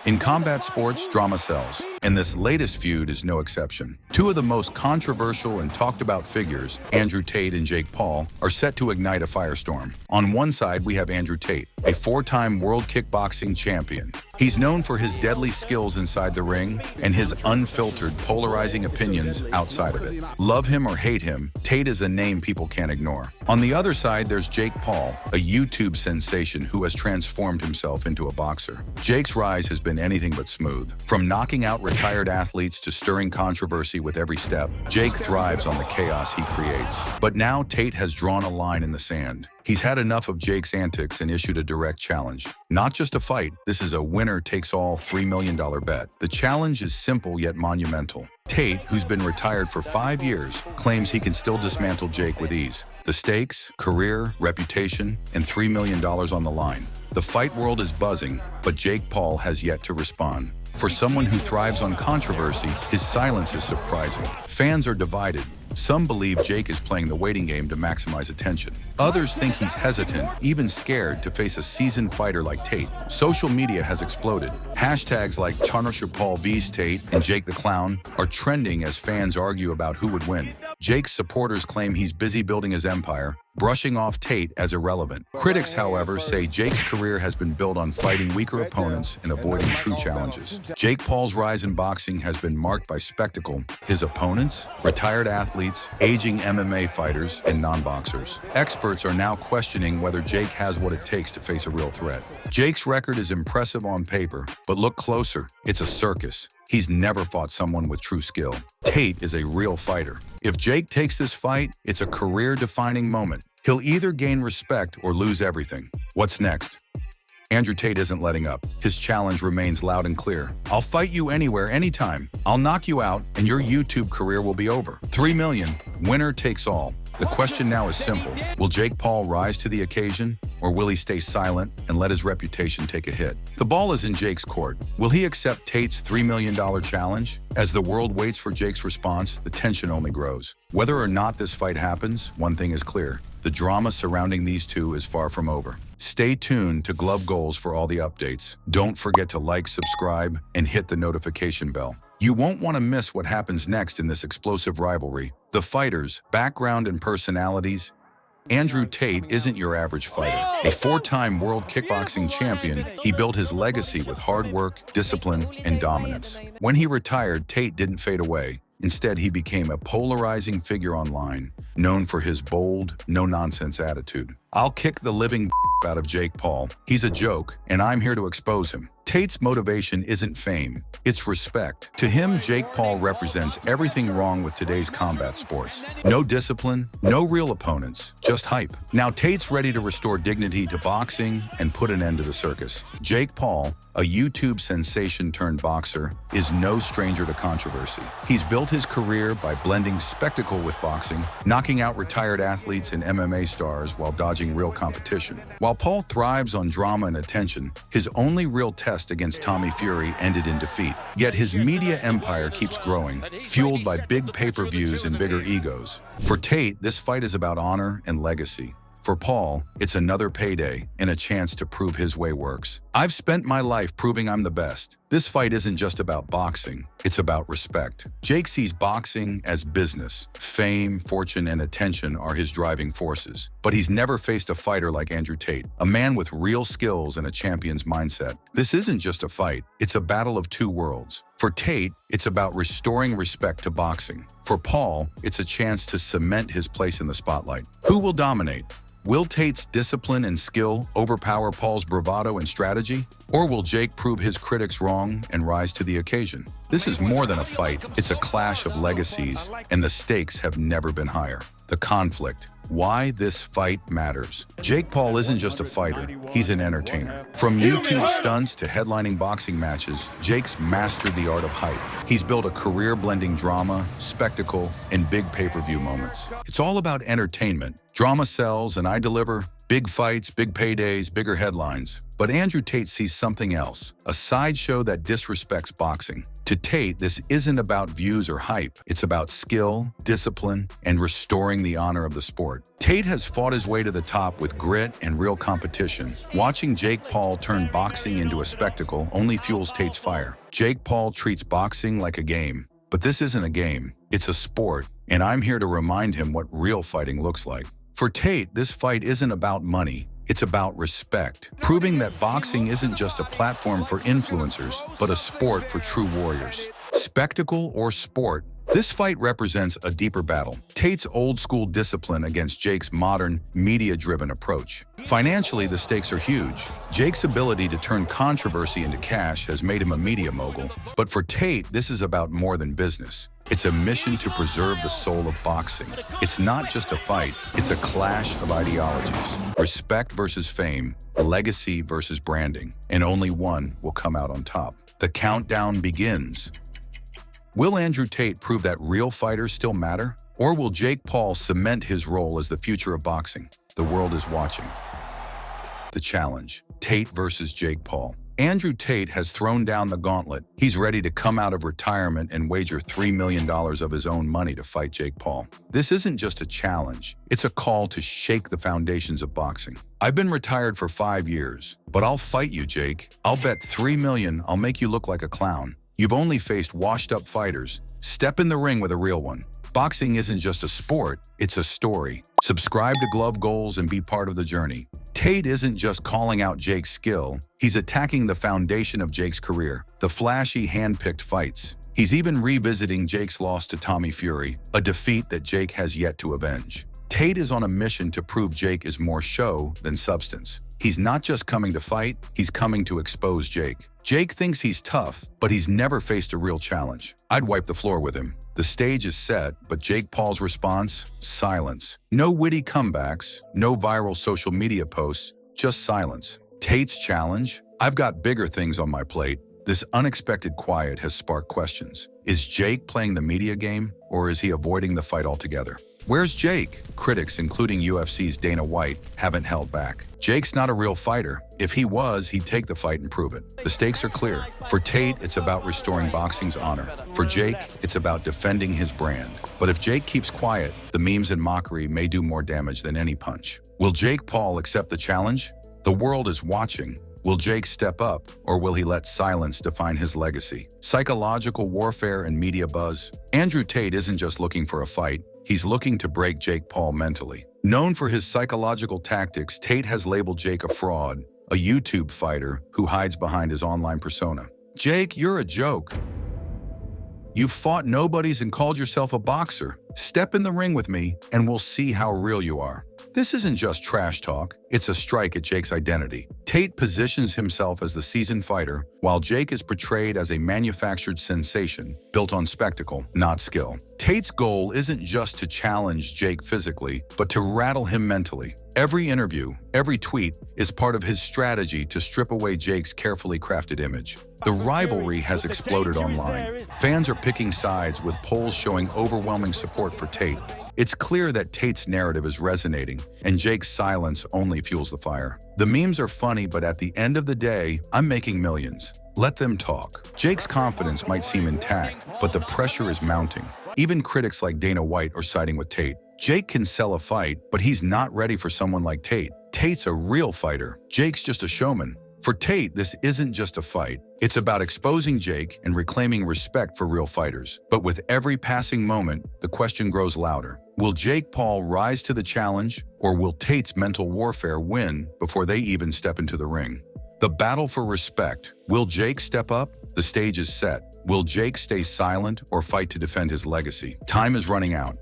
In combat sports, drama sells, and this latest feud is no exception. Two of the most controversial and talked about figures, Andrew Tate and Jake Paul, are set to ignite a firestorm. On one side, we have Andrew Tate, a four-time world kickboxing champion. He's known for his deadly skills inside the ring and his unfiltered, polarizing opinions outside of it. Love him or hate him, Tate is a name people can't ignore. On the other side, there's Jake Paul, a YouTube sensation who has transformed himself into a boxer. Jake's rise has been anything but smooth. From knocking out retired athletes to stirring controversy with every step, Jake thrives on the chaos he creates. But now Tate has drawn a line in the sand. He's had enough of Jake's antics and issued a direct challenge. Not just a fight, this is a winner-takes-all $3 million bet. The challenge is simple yet monumental. Tate, who's been retired for 5 years, claims he can still dismantle Jake with ease. The stakes, career, reputation, and $3 million on the line. The fight world is buzzing, but Jake Paul has yet to respond. For someone who thrives on controversy, his silence is surprising. Fans are divided. Some believe Jake is playing the waiting game to maximize attention. Others think he's hesitant, even scared, to face a seasoned fighter like Tate. Social media has exploded. Hashtags like Charnoshire Paul vs Tate and Jake the Clown are trending as fans argue about who would win. Jake's supporters claim he's busy building his empire, brushing off Tate as irrelevant. Critics, however, say Jake's career has been built on fighting weaker opponents and avoiding true challenges. Jake Paul's rise in boxing has been marked by spectacle. His opponents, retired athletes, aging MMA fighters, and non-boxers. Experts are now questioning whether Jake has what it takes to face a real threat. Jake's record is impressive on paper, but look closer, it's a circus. He's never fought someone with true skill. Tate is a real fighter. If Jake takes this fight, it's a career-defining moment. He'll either gain respect or lose everything. What's next? Andrew Tate isn't letting up. His challenge remains loud and clear. I'll fight you anywhere, anytime. I'll knock you out, and your YouTube career will be over. $3 million, winner takes all. The question now is simple. Will Jake Paul rise to the occasion, or will he stay silent and let his reputation take a hit? The ball is in Jake's court. Will he accept Tate's $3 million challenge? As the world waits for Jake's response, the tension only grows. Whether or not this fight happens, one thing is clear. The drama surrounding these two is far from over. Stay tuned to Glove Goals for all the updates. Don't forget to like, subscribe, and hit the notification bell. You won't want to miss what happens next in this explosive rivalry. The fighters, background, and personalities. Andrew Tate isn't your average fighter. A four-time world kickboxing champion, he built his legacy with hard work, discipline, and dominance. When he retired, Tate didn't fade away. Instead, he became a polarizing figure online, known for his bold, no-nonsense attitude. I'll kick the living out of Jake Paul. He's a joke, and I'm here to expose him. Tate's motivation isn't fame, it's respect. To him, Jake Paul represents everything wrong with today's combat sports. No discipline, no real opponents, just hype. Now Tate's ready to restore dignity to boxing and put an end to the circus. Jake Paul, a YouTube sensation turned boxer, is no stranger to controversy. He's built his career by blending spectacle with boxing, knocking out retired athletes and MMA stars while dodging real competition. While Paul thrives on drama and attention, his only real test against Tommy Fury ended in defeat. Yet his media empire keeps growing, fueled by big pay-per-views and bigger egos. For Tate, this fight is about honor and legacy. For Paul, it's another payday and a chance to prove his way works. I've spent my life proving I'm the best. This fight isn't just about boxing, it's about respect. Jake sees boxing as business. Fame, fortune, and attention are his driving forces. But he's never faced a fighter like Andrew Tate, a man with real skills and a champion's mindset. This isn't just a fight, it's a battle of two worlds. For Tate, it's about restoring respect to boxing. For Paul, it's a chance to cement his place in the spotlight. Who will dominate? Will Tate's discipline and skill overpower Paul's bravado and strategy? Or will Jake prove his critics wrong and rise to the occasion? This is more than a fight, it's a clash of legacies, and the stakes have never been higher. The conflict. Why this fight matters. Jake Paul isn't just a fighter, he's an entertainer. From YouTube stunts to headlining boxing matches, Jake's mastered the art of hype. He's built a career blending drama, spectacle, and big pay-per-view moments. It's all about entertainment. Drama sells, and I deliver big fights, big paydays, bigger headlines. But Andrew Tate sees something else, a sideshow that disrespects boxing. To Tate, this isn't about views or hype. It's about skill, discipline, and restoring the honor of the sport. Tate has fought his way to the top with grit and real competition. Watching Jake Paul turn boxing into a spectacle only fuels Tate's fire. Jake Paul treats boxing like a game. But this isn't a game, it's a sport, and I'm here to remind him what real fighting looks like. For Tate, this fight isn't about money, it's about respect, proving that boxing isn't just a platform for influencers, but a sport for true warriors. Spectacle or sport, this fight represents a deeper battle. Tate's old-school discipline against Jake's modern, media-driven approach. Financially, the stakes are huge. Jake's ability to turn controversy into cash has made him a media mogul. But for Tate, this is about more than business. It's a mission to preserve the soul of boxing. It's not just a fight, it's a clash of ideologies. Respect versus fame, legacy versus branding, and only one will come out on top. The countdown begins. Will Andrew Tate prove that real fighters still matter? Or will Jake Paul cement his role as the future of boxing? The world is watching. The challenge, Tate versus Jake Paul. Andrew Tate has thrown down the gauntlet. He's ready to come out of retirement and wager $3 million of his own money to fight Jake Paul. This isn't just a challenge, it's a call to shake the foundations of boxing. I've been retired for 5 years, but I'll fight you, Jake. I'll bet $3 million I'll make you look like a clown. You've only faced washed-up fighters. Step in the ring with a real one. Boxing isn't just a sport, it's a story. Subscribe to Glove Goals and be part of the journey. Tate isn't just calling out Jake's skill, he's attacking the foundation of Jake's career, the flashy, hand-picked fights. He's even revisiting Jake's loss to Tommy Fury, a defeat that Jake has yet to avenge. Tate is on a mission to prove Jake is more show than substance. He's not just coming to fight, he's coming to expose Jake. Jake thinks he's tough, but he's never faced a real challenge. I'd wipe the floor with him. The stage is set, but Jake Paul's response? Silence. No witty comebacks, no viral social media posts, just silence. Tate's challenge? I've got bigger things on my plate. This unexpected quiet has sparked questions. Is Jake playing the media game, or is he avoiding the fight altogether? Where's Jake? Critics, including UFC's Dana White, haven't held back. Jake's not a real fighter. If he was, he'd take the fight and prove it. The stakes are clear. For Tate, it's about restoring boxing's honor. For Jake, it's about defending his brand. But if Jake keeps quiet, the memes and mockery may do more damage than any punch. Will Jake Paul accept the challenge? The world is watching. Will Jake step up, or will he let silence define his legacy? Psychological warfare and media buzz? Andrew Tate isn't just looking for a fight. He's looking to break Jake Paul mentally. Known for his psychological tactics, Tate has labeled Jake a fraud, a YouTube fighter who hides behind his online persona. Jake, you're a joke. You've fought nobodies and called yourself a boxer. Step in the ring with me, and we'll see how real you are. This isn't just trash talk, it's a strike at Jake's identity. Tate positions himself as the seasoned fighter, while Jake is portrayed as a manufactured sensation, built on spectacle, not skill. Tate's goal isn't just to challenge Jake physically, but to rattle him mentally. Every interview, every tweet is part of his strategy to strip away Jake's carefully crafted image. The rivalry has exploded online. Fans are picking sides with polls showing overwhelming support for Tate. It's clear that Tate's narrative is resonating, and Jake's silence only fuels the fire. The memes are funny, but at the end of the day, I'm making millions. Let them talk. Jake's confidence might seem intact, but the pressure is mounting. Even critics like Dana White are siding with Tate. Jake can sell a fight, but he's not ready for someone like Tate. Tate's a real fighter. Jake's just a showman. For Tate, this isn't just a fight. It's about exposing Jake and reclaiming respect for real fighters. But with every passing moment, the question grows louder. Will Jake Paul rise to the challenge, or will Tate's mental warfare win before they even step into the ring? The battle for respect. Will Jake step up? The stage is set. Will Jake stay silent or fight to defend his legacy? Time is running out.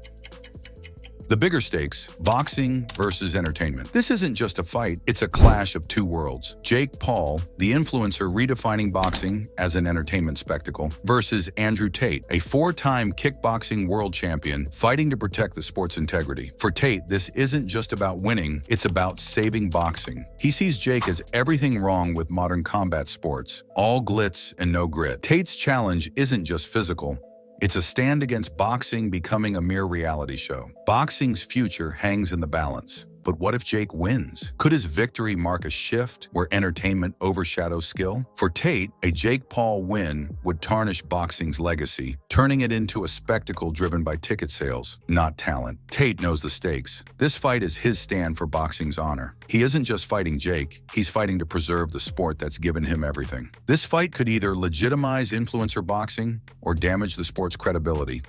The bigger stakes, boxing versus entertainment. This isn't just a fight, it's a clash of two worlds. Jake Paul, the influencer redefining boxing as an entertainment spectacle, versus Andrew Tate, a 4-time kickboxing world champion fighting to protect the sport's integrity. For Tate, this isn't just about winning, it's about saving boxing. He sees Jake as everything wrong with modern combat sports, all glitz and no grit. Tate's challenge isn't just physical, it's a stand against boxing becoming a mere reality show. Boxing's future hangs in the balance. But what if Jake wins? Could his victory mark a shift where entertainment overshadows skill? For Tate, a Jake Paul win would tarnish boxing's legacy, turning it into a spectacle driven by ticket sales, not talent. Tate knows the stakes. This fight is his stand for boxing's honor. He isn't just fighting Jake, he's fighting to preserve the sport that's given him everything. This fight could either legitimize influencer boxing or damage the sport's credibility.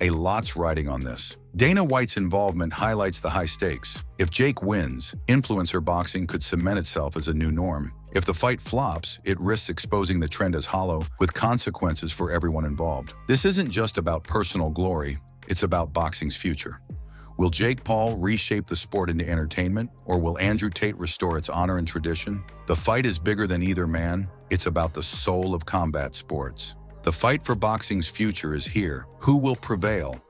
A lot's riding on this. Dana White's involvement highlights the high stakes. If Jake wins, influencer boxing could cement itself as a new norm. If the fight flops, it risks exposing the trend as hollow, with consequences for everyone involved. This isn't just about personal glory, it's about boxing's future. Will Jake Paul reshape the sport into entertainment, or will Andrew Tate restore its honor and tradition? The fight is bigger than either man. It's about the soul of combat sports. The fight for boxing's future is here. Who will prevail?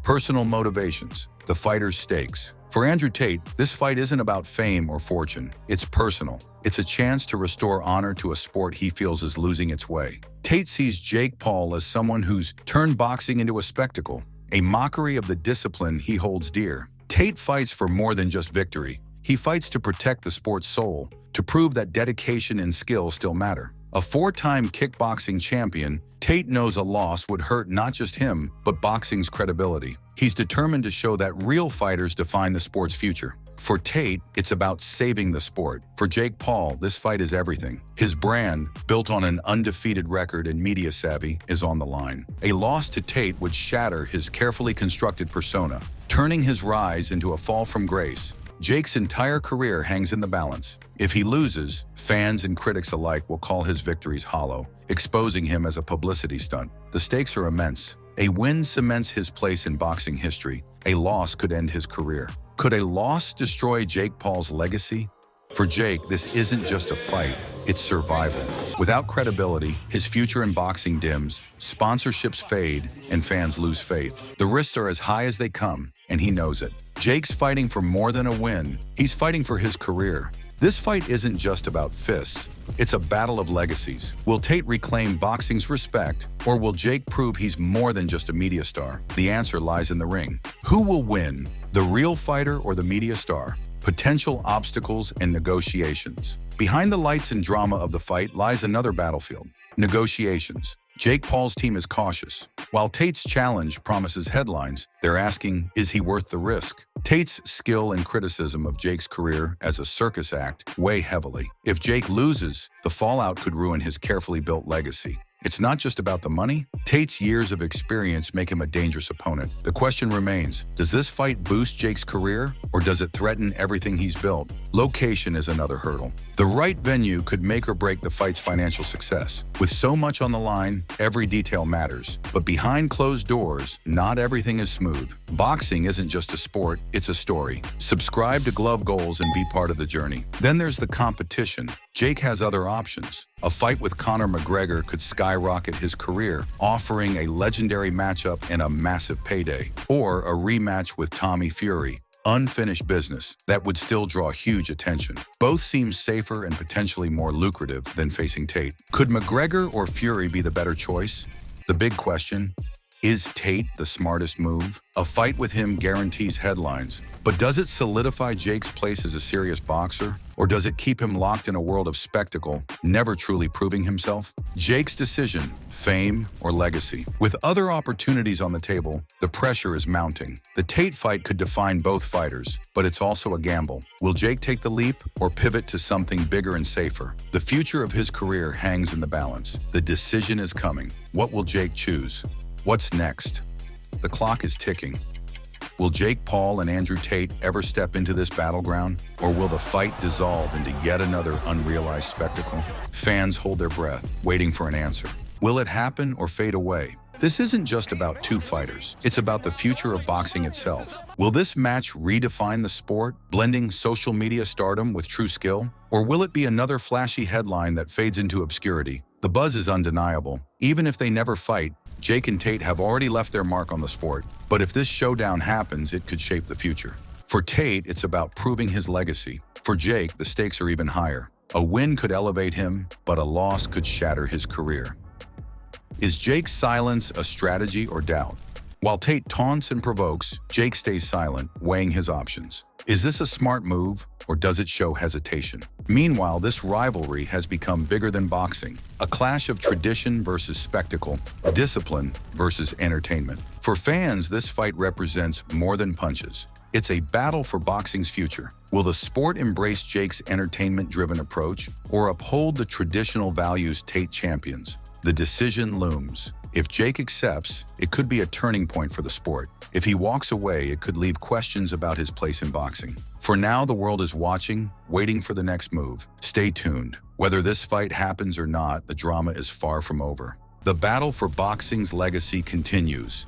Personal motivations, the fighter's stakes. For Andrew Tate, this fight isn't about fame or fortune. It's personal. It's a chance to restore honor to a sport he feels is losing its way. Tate sees Jake Paul as someone who's turned boxing into a spectacle, a mockery of the discipline he holds dear. Tate fights for more than just victory. He fights to protect the sport's soul, to prove that dedication and skill still matter. A four-time kickboxing champion, Tate knows a loss would hurt not just him, but boxing's credibility. He's determined to show that real fighters define the sport's future. For Tate, it's about saving the sport. For Jake Paul, this fight is everything. His brand, built on an undefeated record and media savvy, is on the line. A loss to Tate would shatter his carefully constructed persona, turning his rise into a fall from grace. Jake's entire career hangs in the balance. If he loses, fans and critics alike will call his victories hollow, exposing him as a publicity stunt. The stakes are immense. A win cements his place in boxing history. A loss could end his career. Could a loss destroy Jake Paul's legacy? For Jake, this isn't just a fight, it's survival. Without credibility, his future in boxing dims, sponsorships fade, and fans lose faith. The risks are as high as they come, and he knows it. Jake's fighting for more than a win. He's fighting for his career. This fight isn't just about fists. It's a battle of legacies. Will Tate reclaim boxing's respect, or will Jake prove he's more than just a media star? The answer lies in the ring. Who will win, the real fighter or the media star? Potential obstacles and negotiations. Behind the lights and drama of the fight lies another battlefield: negotiations. Jake Paul's team is cautious. While Tate's challenge promises headlines, they're asking, is he worth the risk? Tate's skill and criticism of Jake's career as a circus act weigh heavily. If Jake loses, the fallout could ruin his carefully built legacy. It's not just about the money. Tate's years of experience make him a dangerous opponent. The question remains, does this fight boost Jake's career, or does it threaten everything he's built? Location is another hurdle. The right venue could make or break the fight's financial success. With so much on the line, every detail matters. But behind closed doors, not everything is smooth. Boxing isn't just a sport, it's a story. Subscribe to Glove Goals and be part of the journey. Then there's the competition. Jake has other options. A fight with Conor McGregor could skyrocket his career, offering a legendary matchup and a massive payday. Or a rematch with Tommy Fury, unfinished business that would still draw huge attention. Both seem safer and potentially more lucrative than facing Tate. Could McGregor or Fury be the better choice? The big question, is Tate the smartest move? A fight with him guarantees headlines, but does it solidify Jake's place as a serious boxer? Or does it keep him locked in a world of spectacle, never truly proving himself? Jake's decision, fame or legacy. With other opportunities on the table, the pressure is mounting. The Tate fight could define both fighters, but it's also a gamble. Will Jake take the leap or pivot to something bigger and safer? The future of his career hangs in the balance. The decision is coming. What will Jake choose? What's next? The clock is ticking. Will Jake Paul and Andrew Tate ever step into this battleground? Or will the fight dissolve into yet another unrealized spectacle? Fans hold their breath, waiting for an answer. Will it happen or fade away? This isn't just about two fighters. It's about the future of boxing itself. Will this match redefine the sport, blending social media stardom with true skill? Or will it be another flashy headline that fades into obscurity? The buzz is undeniable. Even if they never fight, Jake and Tate have already left their mark on the sport. But if this showdown happens, it could shape the future. For Tate, it's about proving his legacy. For Jake, the stakes are even higher. A win could elevate him, but a loss could shatter his career. Is Jake's silence a strategy or doubt? While Tate taunts and provokes, Jake stays silent, weighing his options. Is this a smart move, or does it show hesitation? Meanwhile, this rivalry has become bigger than boxing, a clash of tradition versus spectacle, discipline versus entertainment. For fans, this fight represents more than punches. It's a battle for boxing's future. Will the sport embrace Jake's entertainment-driven approach or uphold the traditional values Tate champions? The decision looms. If Jake accepts, it could be a turning point for the sport. If he walks away, it could leave questions about his place in boxing. For now, the world is watching, waiting for the next move. Stay tuned. Whether this fight happens or not, the drama is far from over. The battle for boxing's legacy continues,